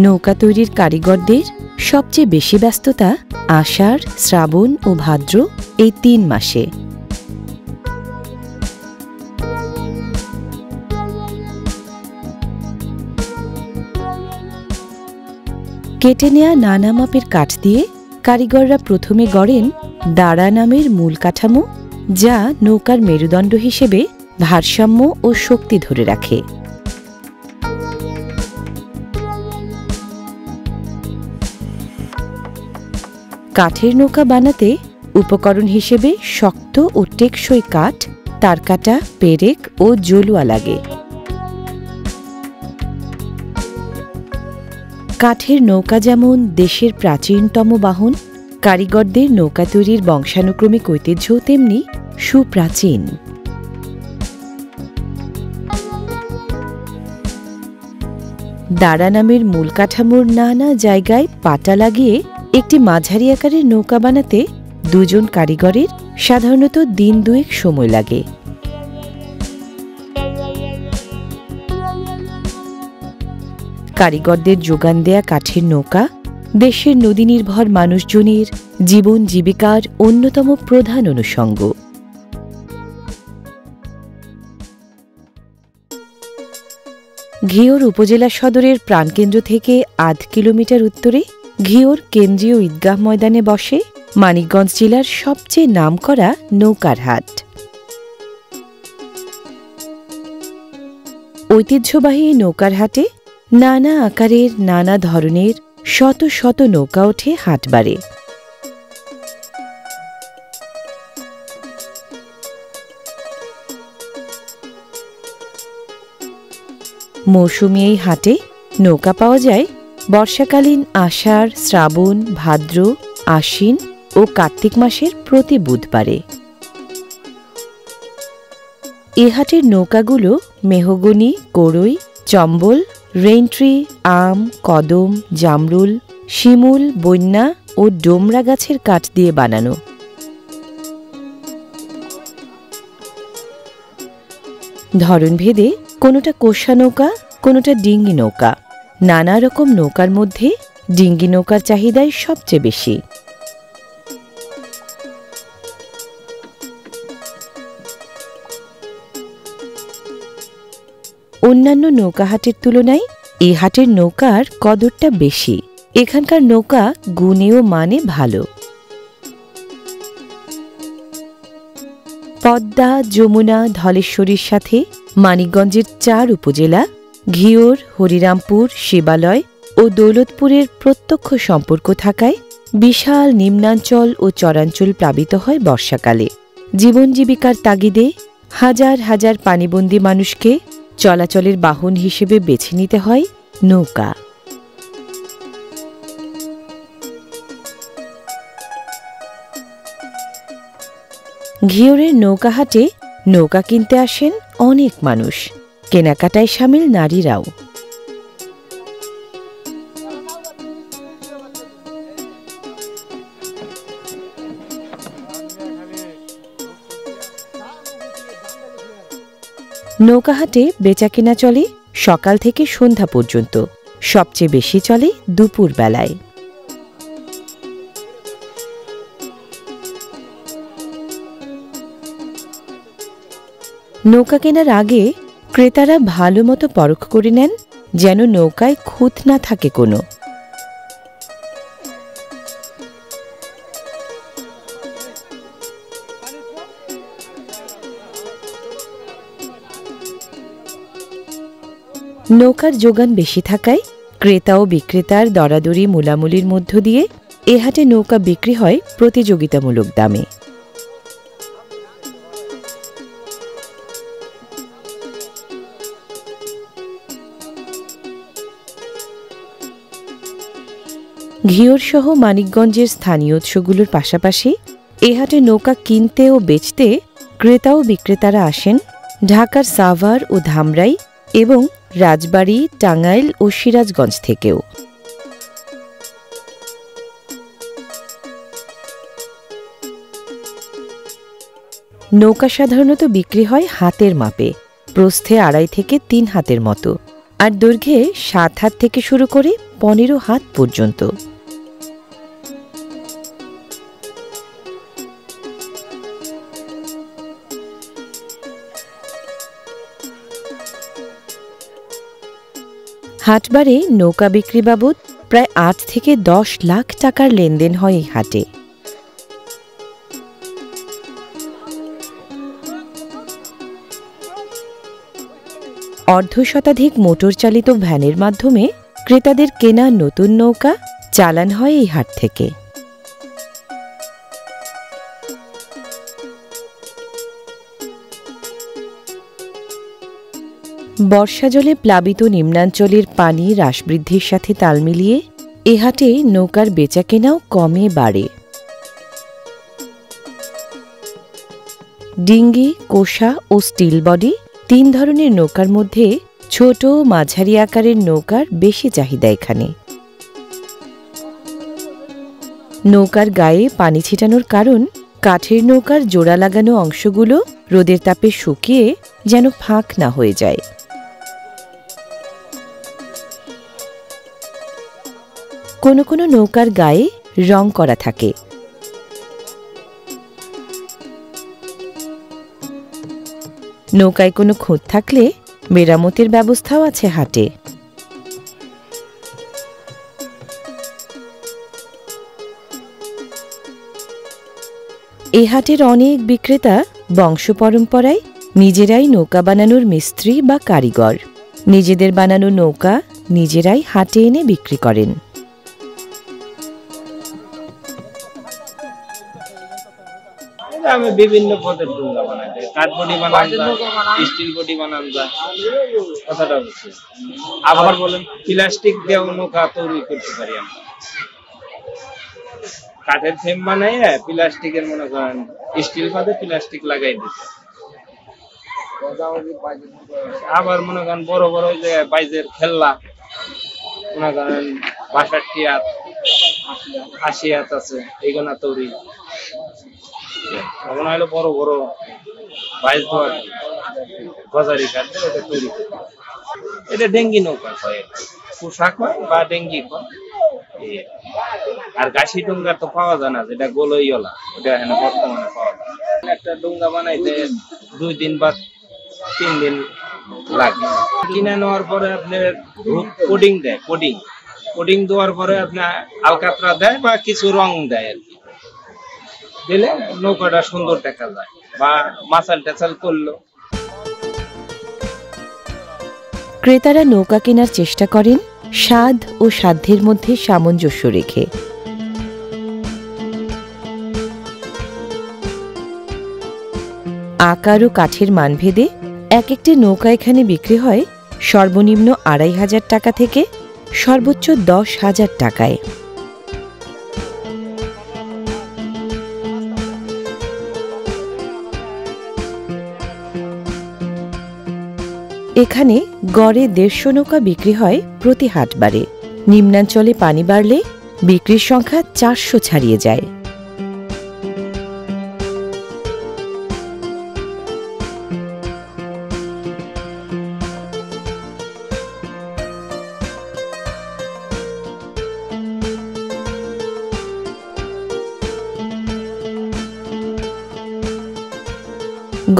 নৌকা তৈরির কারিগরদের সবচেয়ে বেশি ব্যস্ততা আষাঢ়, শ্রাবণ ও ভাদ্র এই ৩ মাসে। কেটে নেয়া নানা মাপের কাঠ দিয়ে কারিগররা প্রথমে গড়েন দাঁড়া নামের মূল কাঠামো, যা নৌকার মেরুদণ্ড হিসেবে ভারসাম্য ও শক্তি ধরে রাখে। কাঠের নৌকা বানাতে উপকরণ হিসেবে শক্ত ও টেকসই কাঠ, তারকাটা, পেরেক ও জলুয়া লাগে। কাঠের নৌকা যেমন দেশের প্রাচীনতম বাহন, কারিগরদের নৌকা তৈরির বংশানুক্রমিক ঐতিহ্যও তেমনি সুপ্রাচীন। দাঁড়া নামের মূল কাঠামোর নানা জায়গায় পাটা লাগিয়ে একটি মাঝারি আকারের নৌকা বানাতে ২ জন কারিগরের সাধারণত দিন ২ সময় লাগে। কারিগরদের যোগান দেয়া কাঠের নৌকা দেশের নদী নির্ভর মানুষজনের জীবন জীবিকার অন্যতম প্রধান অনুষঙ্গ। ঘিওর উপজেলা সদরের প্রাণকেন্দ্র থেকে আধ কিলোমিটার উত্তরে ঘিওর কেন্দ্রীয় ঈদগাহ ময়দানে বসে মানিকগঞ্জ জেলার সবচেয়ে নামকরা নৌকার হাট। ঐতিহ্যবাহী নৌকার হাটে নানা আকারের, নানা ধরনের শত শত নৌকা ওঠে হাটবারে। মৌসুমী এই হাটে নৌকা পাওয়া যায় বর্ষাকালীন আষাঢ়, শ্রাবণ, ভাদ্র, আশ্বিন ও কার্তিক মাসের প্রতি বুধবারে। এ হাটের নৌকাগুলো মেহগনি, কড়ই, চম্বল, রেইনট্রি, আম, কদম, জামরুল, শিমুল, বন্যা ও ডোমরা গাছের কাঠ দিয়ে বানানো। ধরনভেদে কোনোটা কোষা নৌকা, কোনোটা ডিঙ্গি নৌকা। নানা রকম নৌকার মধ্যে ডিঙ্গি নৌকার চাহিদাই সবচেয়ে বেশি। অন্যান্য নৌকা হাটের তুলনায় এই হাটের নৌকার কদরটা বেশি। এখানকার নৌকা গুণে ও মানে ভালো। পদ্মা, যমুনা, ধলেশ্বরীর সাথে মানিকগঞ্জের ৪ উপজেলা ঘিওর, হরিরামপুর, শিবালয় ও দৌলতপুরের প্রত্যক্ষ সম্পর্ক থাকায় বিশাল নিম্নাঞ্চল ও চরাঞ্চল প্লাবিত হয় বর্ষাকালে। জীবন জীবিকার তাগিদে হাজার হাজার পানিবন্দী মানুষকে চলাচলের বাহন হিসেবে বেছে নিতে হয় নৌকা। ঘিওরের নৌকাহাটে নৌকা কিনতে আসেন অনেক মানুষ, কেনাকাটায় সামিল নারীরাও। নৌকাহাটে বেচাকেনা চলে সকাল থেকে সন্ধ্যা পর্যন্ত, সবচেয়ে বেশি চলে দুপুর বেলায়। নৌকা কেনার আগে ক্রেতারা ভালো মতো পরখ করে নেন যেন নৌকায় খুঁত না থাকে কোনো। নৌকার যোগান বেশি থাকায় ক্রেতা ও বিক্রেতার দরাদরি মুলামুলির মধ্য দিয়ে এ হাটে নৌকা বিক্রি হয় প্রতিযোগিতামূলক দামে। ঘিওর সহ মানিকগঞ্জের স্থানীয় উৎসগুলোর পাশাপাশি এ হাটে নৌকা কিনতে ও বেচতে ক্রেতা ও বিক্রেতারা আসেন ঢাকার সাভার ও ধামরাই এবং রাজবাড়ী, টাঙ্গাইল ও সিরাজগঞ্জ থেকেও। নৌকা সাধারণত বিক্রি হয় হাতের মাপে, প্রস্থে ২.৫ থেকে ৩ হাতের মতো। আর দৈর্ঘ্যে 7 হাত থেকে শুরু করে 15 হাত পর্যন্ত। হাটবারে নৌকা বিক্রি বাবদ প্রায় 8 থেকে 10 লাখ টাকার লেনদেন হয় এই হাটে। অর্ধশতাধিক মোটর চালিত ভ্যানের মাধ্যমে ক্রেতাদের কেনা নতুন নৌকা চালান হয় এই হাট থেকে। বর্ষা জলে প্লাবিত নিম্নাঞ্চলের পানি হ্রাস বৃদ্ধির সাথে তাল মিলিয়ে এ হাটে নৌকার বেচাকেনাও কমে বাড়ে। ডিঙ্গি, কোষা ও স্টিল বডি 3 ধরনের নৌকার মধ্যে ছোট মাঝারি আকারের নৌকার বেশি চাহিদা এখানে। নৌকার গায়ে পানি ছিটানোর কারণ কাঠের নৌকার জোড়া লাগানো অংশগুলো রোদের তাপে শুকিয়ে যেন ফাঁক না হয়ে যায়। কোনো কোনো নৌকার গায়ে রং করা থাকে। নৌকায় কোনো খুঁত থাকলে মেরামতের ব্যবস্থাও আছে হাটে। এ হাটের অনেক বিক্রেতা বংশ পরম্পরায় নিজেরাই নৌকা বানানোর মিস্ত্রি বা কারিগর। নিজেদের বানানো নৌকা নিজেরাই হাটে এনে বিক্রি করেন। আমি বিভিন্ন পদের ডোঙ্গা বানাই দেয়, কাঠ বডি বানান যায়, স্টিল বডি বানান যায়, কথাটা হচ্ছে। আবার বলেন প্লাস্টিক দিয়েও নৌকা তৈরি করতে পারি আমরা। কাঠের ফ্রেম বানাইয়া প্লাস্টিকের মনে করেন স্টিল বাদে প্লাস্টিক লাগাই দিতে। আবার মনে করেন বড় বড় ওই যে বাইজের খেলনা মনে করেন 62 হাত 80 হাত আছে, এইগুলা তৈরি। এখন হলো বড় বড় বাইশ দোয়ার গজারি কাটে ওটা তৈরি করে। এটা ডেঙ্গি নৌকা হয়, পোশাক হয় বা ডেঙ্গি হয়। আর গাছি ডোঙ্গা তো পাওয়া যায় না, যেটা গোলইওয়ালা, ওটা এখানে বর্তমানে পাওয়া যায়। একটা ডোঙ্গা বানাইতে 2 দিন বা 3 দিন লাগে। কিনে নেওয়ার পরে আপনার কোডিং দেয়, কোডিং দেওয়ার পরে আপনার আলকাতরা দেয় বা কিছু রং দেয় আর কি, দিলে নৌকাটা সুন্দর দেখা যায় বা মাছাল টাচাল করলো। ক্রেতারা নৌকা কেনার চেষ্টা করেন স্বাদ ও সাধ্যের মধ্যে সামঞ্জস্য রেখে। আকার ও কাঠের মানভেদে এক একটি নৌকা এখানে বিক্রি হয় সর্বনিম্ন 2500 টাকা থেকে সর্বোচ্চ 10,000 টাকায়। এখানে গড়ে 150 নৌকা বিক্রি হয় প্রতি হাটবারে। নিম্নাঞ্চলে পানি বাড়লে বিক্রির সংখ্যা 400 ছাড়িয়ে যায়।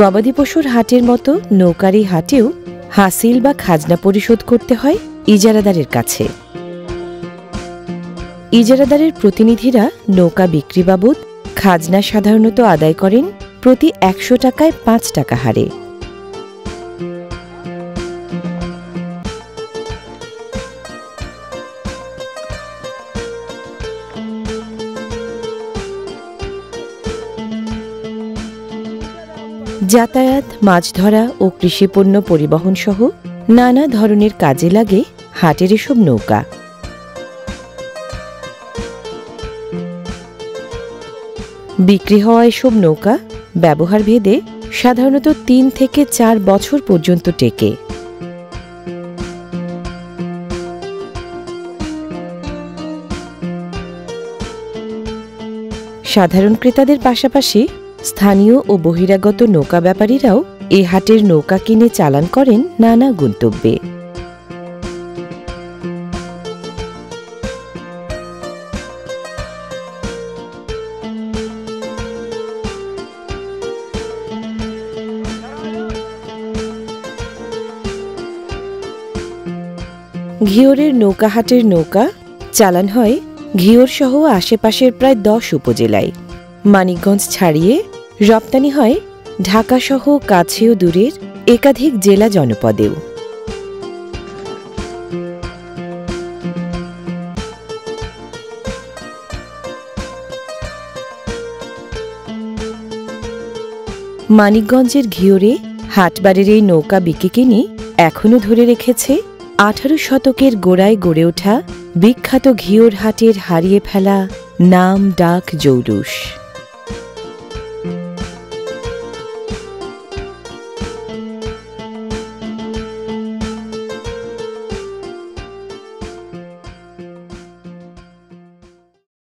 গবাদি পশুর হাটের মতো নৌকারি হাটেও হাসিল বা খাজনা পরিশোধ করতে হয় ইজারাদারের কাছে। ইজারাদারের প্রতিনিধিরা নৌকা বিক্রি বাবদ খাজনা সাধারণত আদায় করেন প্রতি 100 টাকায় 5 টাকা হারে। যাতায়াত, মাছ ধরা ও কৃষিপণ্য পরিবহন সহ নানা ধরনের কাজে লাগে হাটের এসব নৌকা। বিক্রি হওয়া এসব নৌকা ব্যবহার ভেদে সাধারণত 3 থেকে 4 বছর পর্যন্ত টেকে। সাধারণ ক্রেতাদের পাশাপাশি স্থানীয় ও বহিরাগত নৌকা ব্যাপারীরাও এ হাটের নৌকা কিনে চালান করেন নানা গন্তব্যে। ঘিওরের নৌকাহাটের নৌকা চালান হয় ঘিওর সহ আশেপাশের প্রায় 10 উপজেলায়। মানিকগঞ্জ ছাড়িয়ে রপ্তানি হয় ঢাকাসহ কাছেও দূরের একাধিক জেলা জনপদেও। মানিকগঞ্জের ঘিওরে হাটবারের এই নৌকা বিকে কিনে এখনও ধরে রেখেছে 18 শতকের গোড়ায় গড়ে ওঠা বিখ্যাত ঘিওর হাটের হারিয়ে ফেলা নাম ডাক জৌলুস।